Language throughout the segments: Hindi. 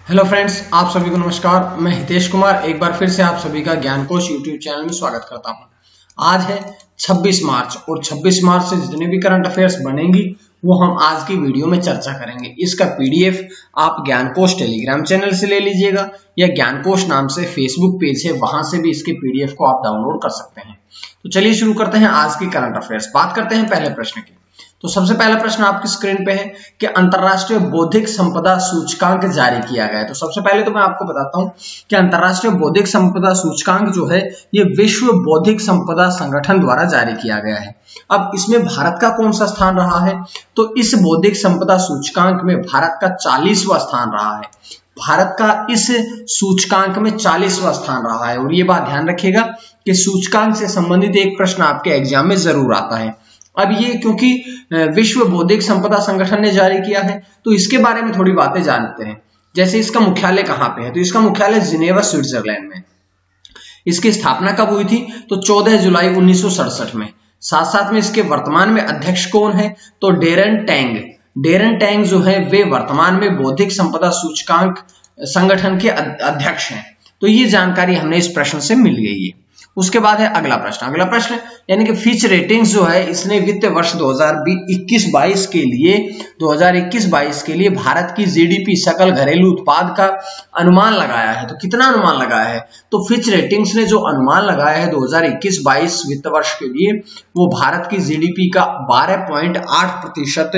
हेलो फ्रेंड्स, आप सभी को नमस्कार। मैं हितेश कुमार एक बार फिर से आप सभी का ज्ञान कोश यूट्यूब चैनल में स्वागत करता हूं। आज है 26 मार्च और 26 मार्च से जितने भी करंट अफेयर्स बनेंगी वो हम आज की वीडियो में चर्चा करेंगे। इसका पीडीएफ आप ज्ञान कोश टेलीग्राम चैनल से ले लीजिएगा या ज्ञान कोश नाम से फेसबुक पेज है, वहां से भी इसके पीडीएफ को आप डाउनलोड कर सकते हैं। तो चलिए शुरू करते हैं आज की करंट अफेयर्स। बात करते हैं पहले प्रश्न की। तो सबसे पहला प्रश्न आपकी स्क्रीन पे है कि अंतरराष्ट्रीय बौद्धिक संपदा सूचकांक जारी किया गया है। तो सबसे पहले तो मैं आपको बताता हूं कि अंतरराष्ट्रीय बौद्धिक संपदा सूचकांक जो है ये विश्व बौद्धिक संपदा संगठन द्वारा जारी किया गया है। अब इसमें भारत का कौन सा स्थान रहा है? तो इस बौद्धिक संपदा सूचकांक में भारत का 40वां स्थान रहा है। भारत का इस सूचकांक में 40वां स्थान रहा है। और ये बात ध्यान रखिएगा कि सूचकांक से संबंधित एक प्रश्न आपके एग्जाम में जरूर आता है। अब ये क्योंकि विश्व बौद्धिक संपदा संगठन ने जारी किया है तो इसके बारे में थोड़ी बातें जानते हैं। जैसे इसका मुख्यालय कहाँ पे है? तो इसका मुख्यालय जिनेवा स्विट्जरलैंड में। इसकी स्थापना कब हुई थी? तो 14 जुलाई 1967 में। साथ साथ में इसके वर्तमान में अध्यक्ष कौन है? तो डेरन टैंग। डेरन टैंग जो है वे वर्तमान में बौद्धिक संपदा सूचकांक संगठन के अध्यक्ष हैं। तो ये जानकारी हमने इस प्रश्न से मिल गई है। उसके बाद है अगला प्रश्न यानी कि फिच रेटिंग्स जो है इसने वित्त वर्ष 2021-22 के लिए भारत की जीडीपी सकल घरेलू उत्पाद का अनुमान लगाया है। तो कितना अनुमान लगाया है? तो फिच रेटिंग्स ने जो अनुमान लगाया है 2021-22 वित्त वर्ष के लिए वो भारत की जीडीपी का 12.8%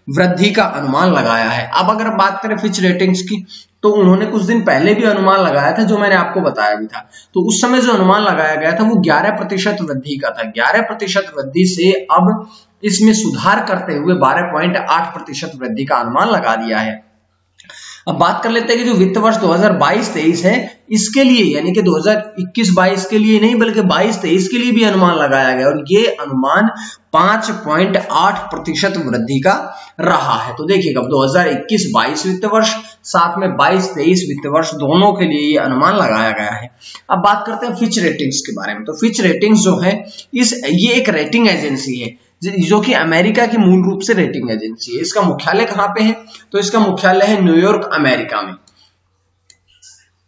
वृद्धि का अनुमान लगाया है। अब अगर बात करें फिच रेटिंग्स की तो उन्होंने कुछ दिन पहले भी अनुमान लगाया था जो मैंने आपको बताया भी था। तो उस समय जो अनुमान लगाया गया था वो 11% वृद्धि का था। 11% वृद्धि से अब इसमें सुधार करते हुए 12.8% वृद्धि का अनुमान लगा दिया है। अब बात कर लेते हैं कि जो वित्त वर्ष 2022-23 है इसके लिए यानी कि 2021-22 के लिए नहीं बल्कि 22-23 के लिए भी अनुमान लगाया गया और ये अनुमान 5.8% वृद्धि का रहा है। तो देखिएगा 2021-22 वित्त वर्ष साथ में 22-23 वित्त वर्ष दोनों के लिए ये अनुमान लगाया गया है। अब बात करते हैं फिच रेटिंग्स के बारे में। तो फिच रेटिंग्स जो है ये एक रेटिंग एजेंसी है जो कि अमेरिका की मूल रूप से रेटिंग एजेंसी है। इसका मुख्यालय कहां पे है? तो इसका मुख्यालय है न्यूयॉर्क, अमेरिका में।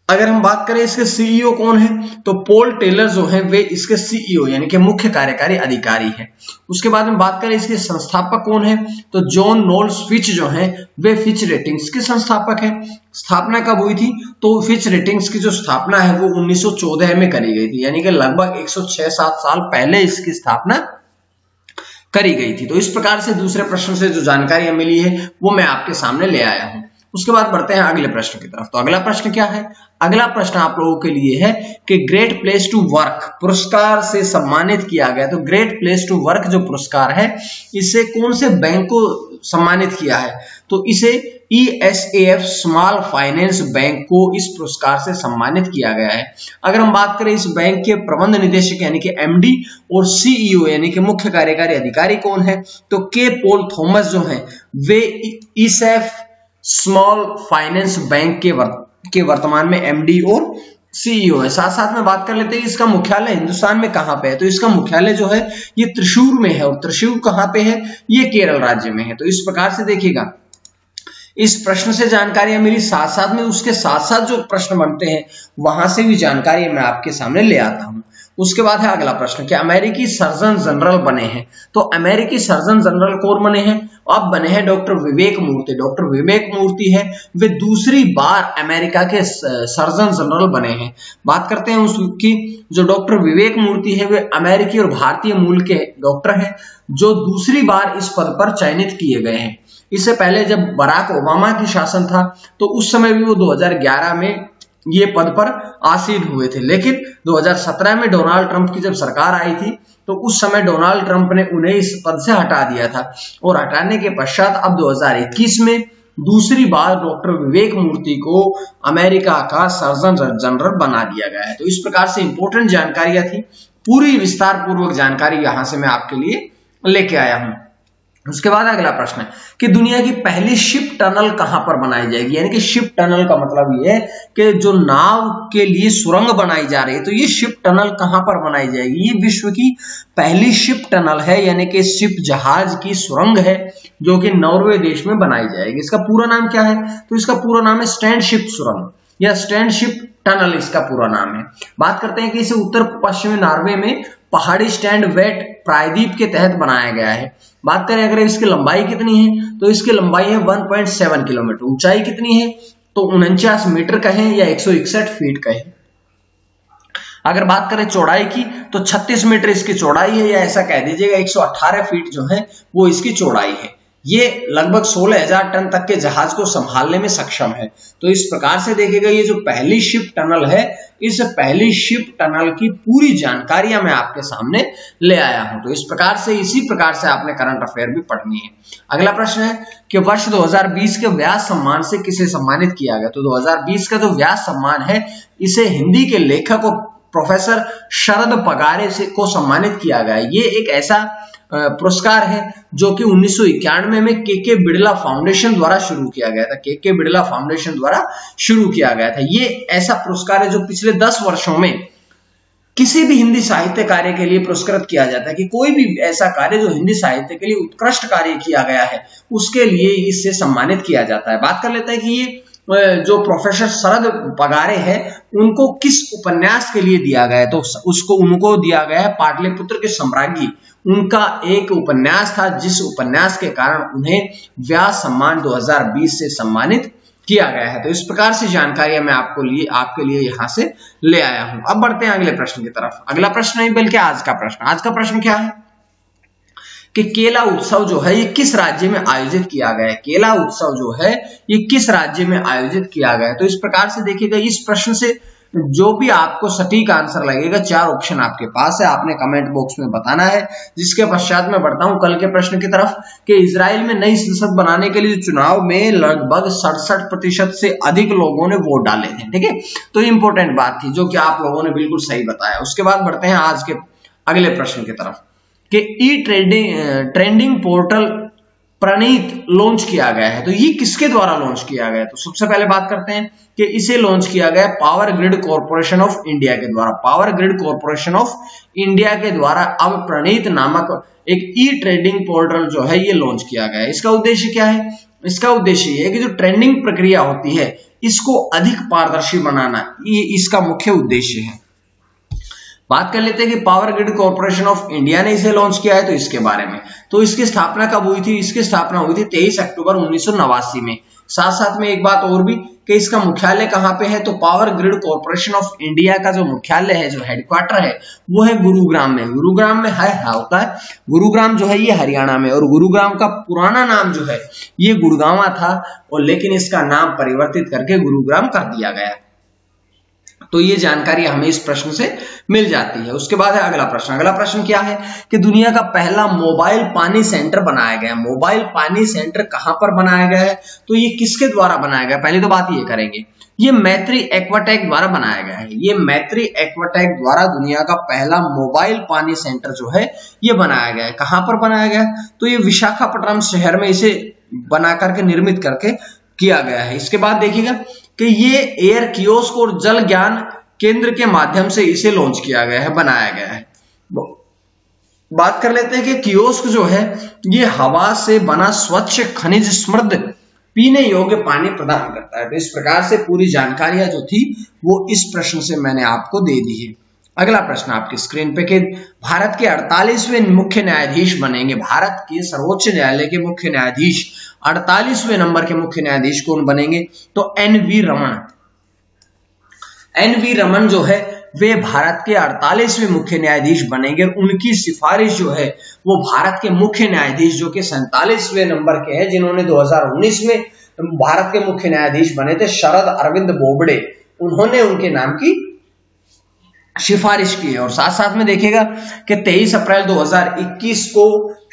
अगर हम बात करें इसके सीईओ कौन है तो पॉल टेलर जो है वे इसके सीईओ यानी कि मुख्य कार्यकारी अधिकारी है। उसके बाद में बात करें इसके संस्थापक कौन है तो जॉन नोल्स फिच जो है वे फिच रेटिंग्स के संस्थापक है। स्थापना कब हुई थी? तो फिच रेटिंग्स की जो स्थापना है वो 1914 में करी गई थी यानी कि लगभग 106-7 साल पहले इसकी स्थापना करी गई थी। तो इस प्रकार से दूसरे प्रश्न से जो जानकारी मिली है वो मैं आपके सामने ले आया हूं। उसके बाद बढ़ते हैं अगले प्रश्न की तरफ। तो अगला प्रश्न क्या है? अगला प्रश्न आप लोगों के लिए है कि ग्रेट प्लेस टू वर्क पुरस्कार से सम्मानित किया गया। तो ग्रेट प्लेस टू वर्क जो पुरस्कार है इसे कौन से बैंक को सम्मानित किया है? तो इसे ESAF स्मॉल फाइनेंस बैंक को इस पुरस्कार से सम्मानित किया गया है। अगर हम बात करें इस बैंक के प्रबंध निदेशक यानी कि MD और CEO यानी कि मुख्य कार्यकारी अधिकारी कौन है? तो के पॉल थॉमस जो है वे ESAF स्मॉल फाइनेंस बैंक के वर्तमान में MD और CEO है। साथ साथ में बात कर लेते हैं इसका मुख्यालय हिंदुस्तान में कहां पे है? तो इसका मुख्यालय जो है ये त्रिशूर में है। और त्रिशूर कहां पे है? ये केरल राज्य में है। तो इस प्रकार से देखिएगा इस प्रश्न से जानकारियां मिली, साथ साथ में उसके साथ साथ जो प्रश्न बनते हैं वहां से भी जानकारी मैं आपके सामने ले आता हूं। उसके बाद है अगला प्रश्न कि अमेरिकी सर्जन जनरल बने हैं। तो अमेरिकी सर्जन जनरल कौन बने हैं? अब बने हैं डॉक्टर विवेक मूर्ति। डॉक्टर विवेक मूर्ति है वे दूसरी बार अमेरिका के सर्जन जनरल बने हैं। बात करते हैं उसकी। जो डॉक्टर विवेक मूर्ति है वे अमेरिकी और भारतीय मूल के डॉक्टर हैं जो दूसरी बार इस पद पर चयनित किए गए हैं। इससे पहले जब बराक ओबामा की शासन था तो उस समय भी वो 2011 में ये पद पर आसीन हुए थे, लेकिन 2017 में डोनाल्ड ट्रंप की जब सरकार आई थी तो उस समय डोनाल्ड ट्रंप ने उन्हें इस पद से हटा दिया था और हटाने के पश्चात अब 2021 में दूसरी बार डॉक्टर विवेक मूर्ति को अमेरिका का सर्जन जनरल बना दिया गया है। तो इस प्रकार से इंपॉर्टेंट जानकारियां थी, पूरी विस्तार पूर्वक जानकारी यहां से मैं आपके लिए लेके आया हूं। उसके बाद अगला प्रश्न है कि दुनिया की पहली शिप टनल कहां पर बनाई जाएगी। यानी कि शिप टनल का मतलब ये है कि जो नाव के लिए सुरंग बनाई जा रही है, तो ये शिप टनल कहां पर बनाई जाएगी। ये विश्व की पहली शिप टनल है, यानी कि शिप जहाज की सुरंग है जो कि नॉर्वे देश में बनाई जाएगी। इसका पूरा नाम क्या है, तो इसका पूरा नाम है स्टैंड शिप सुरंग या स्टैंड शिप टनल इसका पूरा नाम है। बात करते हैं कि इसे उत्तर पश्चिमी नॉर्वे में पहाड़ी स्टैंड वेट प्रायद्वीप के तहत बनाया गया है। बात करें अगर इसकी लंबाई कितनी है, तो इसकी लंबाई है 1.7 किलोमीटर। ऊंचाई कितनी है, तो 49 मीटर कहें या 161 फीट कहें। अगर बात करें चौड़ाई की, तो 36 मीटर इसकी चौड़ाई है, या ऐसा कह दीजिएगा 118 फीट जो है वो इसकी चौड़ाई है। ये लगभग 16,000 टन तक के जहाज को संभालने में सक्षम है। तो इस प्रकार से देखिएगा ये जो पहली शिप टनल है, इस पहली शिप टनल की पूरी जानकारियां मैं आपके सामने ले आया हूं। तो इस प्रकार से, इसी प्रकार से आपने करंट अफेयर भी पढ़नी है। अगला प्रश्न है कि वर्ष 2020 के व्यास सम्मान से किसे सम्मानित किया गया। तो 2020 का जो व्यास सम्मान है, इसे हिंदी के लेखक और प्रोफेसर शरद पगारे से को सम्मानित किया गया। ये एक ऐसा पुरस्कार है जो कि 1991 में के बिड़ला फाउंडेशन द्वारा शुरू किया गया था। के बिड़ला फाउंडेशन द्वारा शुरू किया गया था। ये ऐसा पुरस्कार है जो पिछले 10 वर्षों में किसी भी हिंदी साहित्य कार्य के लिए पुरस्कृत किया जाता है, कि कोई भी ऐसा कार्य जो हिंदी साहित्य के लिए उत्कृष्ट कार्य किया गया है उसके लिए इससे सम्मानित किया जाता है। बात कर लेते हैं कि ये जो प्रोफेसर शरद पगारे हैं उनको किस उपन्यास के लिए दिया गया है। तो उनको दिया गया है पाटलिपुत्र के सम्राज्ञी। उनका एक उपन्यास था जिस उपन्यास के कारण उन्हें व्यास सम्मान 2020 से सम्मानित किया गया है। तो इस प्रकार से जानकारियां मैं आपके लिए यहां से ले आया हूं। अब बढ़ते हैं अगले प्रश्न की तरफ। अगला प्रश्न नहीं बल्कि आज का प्रश्न। आज का प्रश्न क्या है कि केला उत्सव जो है ये किस राज्य में आयोजित किया गया है। केला उत्सव जो है ये किस राज्य में आयोजित किया गया है। तो इस प्रकार से देखिएगा, इस प्रश्न से जो भी आपको सटीक आंसर लगेगा, 4 ऑप्शन आपके पास है, आपने कमेंट बॉक्स में बताना है। जिसके पश्चात मैं बढ़ता हूं कल के प्रश्न की तरफ कि इजराइल में नई संसद बनाने के लिए चुनाव में लगभग 67% से अधिक लोगों ने वोट डाले थे। ठीक है, तो इंपॉर्टेंट बात थी जो कि आप लोगों ने बिल्कुल सही बताया। उसके बाद बढ़ते हैं आज के अगले प्रश्न की तरफ कि ई ट्रेंडिंग पोर्टल प्रणीत लॉन्च किया गया है। तो ये किसके द्वारा लॉन्च किया गया है। तो सबसे पहले बात करते हैं कि इसे लॉन्च किया गया power grid corporation of India के द्वारा। Power grid corporation of India के द्वारा अब प्रणीत नामक एक ई ट्रेडिंग पोर्टल जो है ये लॉन्च किया गया है। इसका उद्देश्य क्या है, इसका उद्देश्य ये है कि जो ट्रेंडिंग प्रक्रिया होती है इसको अधिक पारदर्शी बनाना, ये इसका मुख्य उद्देश्य है। बात कर लेते हैं कि power grid corporation of India ने इसे लॉन्च किया है, तो इसके बारे में। तो इसकी स्थापना कब हुई थी, इसकी स्थापना हुई थी 23 अक्टूबर 1989 में। साथ साथ में एक बात और भी कि इसका मुख्यालय कहां पे है, तो power grid corporation of India का जो मुख्यालय है, जो हेडक्वार्टर है, वो है गुरुग्राम में। गुरुग्राम में होता है, गुरुग्राम जो है ये हरियाणा में, और गुरुग्राम का पुराना नाम जो है ये गुड़गांवा था, और लेकिन इसका नाम परिवर्तित करके गुरुग्राम कर दिया गया। तो ये जानकारी हमें इस प्रश्न से मिल जाती है। उसके बाद है अगला प्रश्न। अगला प्रश्न क्या है कि दुनिया का पहला मोबाइल पानी सेंटर बनाया गया। मोबाइल पानी सेंटर कहां पर बनाया गया है, तो ये किसके द्वारा बनाया गया। पहले तो बात ये करेंगे, ये मैत्री एक्वाटेक द्वारा बनाया गया है। ये मैत्री एक्वाटेक द्वारा दुनिया का पहला मोबाइल पानी सेंटर जो है ये बनाया गया है। कहां पर बनाया गया, तो ये विशाखापट्टनम शहर में इसे बना करके निर्मित करके किया गया है। इसके बाद देखिएगा कि ये एयर कियोस्क और जल ज्ञान केंद्र के माध्यम से इसे लॉन्च किया गया है, बनाया गया है। बात कर लेते हैं कि कियोस्क जो है ये हवा से बना स्वच्छ खनिज समृद्ध पीने योग्य पानी प्रदान करता है। तो इस प्रकार से पूरी जानकारियां जो थी वो इस प्रश्न से मैंने आपको दे दी है। अगला प्रश्न आपकी स्क्रीन पे कि भारत के 48वें मुख्य न्यायाधीश बनेंगे। भारत के सर्वोच्च न्यायालय के मुख्य न्यायाधीश 48वें नंबर के मुख्य न्यायाधीश कौन बनेंगे, तो एन.वी. रमन। एन.वी. रमन जो है वे भारत के 48वें मुख्य न्यायाधीश बनेंगे। उनकी सिफारिश जो है वो भारत के मुख्य न्यायाधीश जो कि 47वें नंबर के हैं, जिन्होंने 2019 में भारत के मुख्य न्यायाधीश बने थे, शरद अरविंद बोबडे, उन्होंने उनके नाम की सिफारिश की है। और साथ साथ में देखिएगा कि 23 अप्रैल 2021 को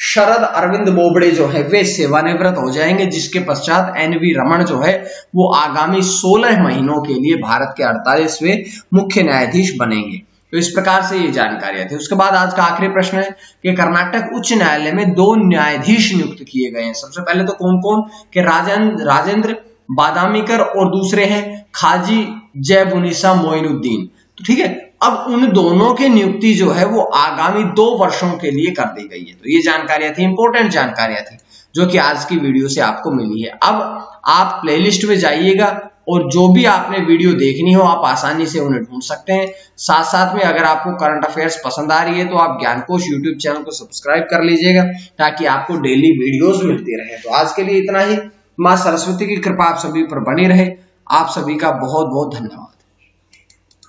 शरद अरविंद बोबडे जो है वे सेवानिवृत्त हो जाएंगे, जिसके पश्चात एन.वी. रमन जो है वो आगामी 16 महीनों के लिए भारत के 48वें मुख्य न्यायाधीश बनेंगे। तो इस प्रकार से ये जानकारियां थी। उसके बाद आज का आखिरी प्रश्न है कि कर्नाटक उच्च न्यायालय में 2 न्यायाधीश नियुक्त किए गए हैं। सबसे पहले तो कौन कौन के राजेंद्र बादामीकर और दूसरे हैं खाजी जयबुनिसा मोइनुद्दीन। तो ठीक है, अब उन दोनों की नियुक्ति जो है वो आगामी 2 वर्षों के लिए कर दी गई है। तो ये जानकारियां थी, इंपॉर्टेंट जानकारियां थी जो कि आज की वीडियो से आपको मिली है। अब आप प्लेलिस्ट में जाइएगा और जो भी आपने वीडियो देखनी हो आप आसानी से उन्हें ढूंढ सकते हैं। साथ साथ में अगर आपको करंट अफेयर्स पसंद आ रही है तो आप ज्ञानकोश यूट्यूब चैनल को सब्सक्राइब कर लीजिएगा ताकि आपको डेली वीडियोस मिलती रहे। तो आज के लिए इतना ही। मां सरस्वती की कृपा आप सभी पर बनी रहे। आप सभी का बहुत बहुत धन्यवाद।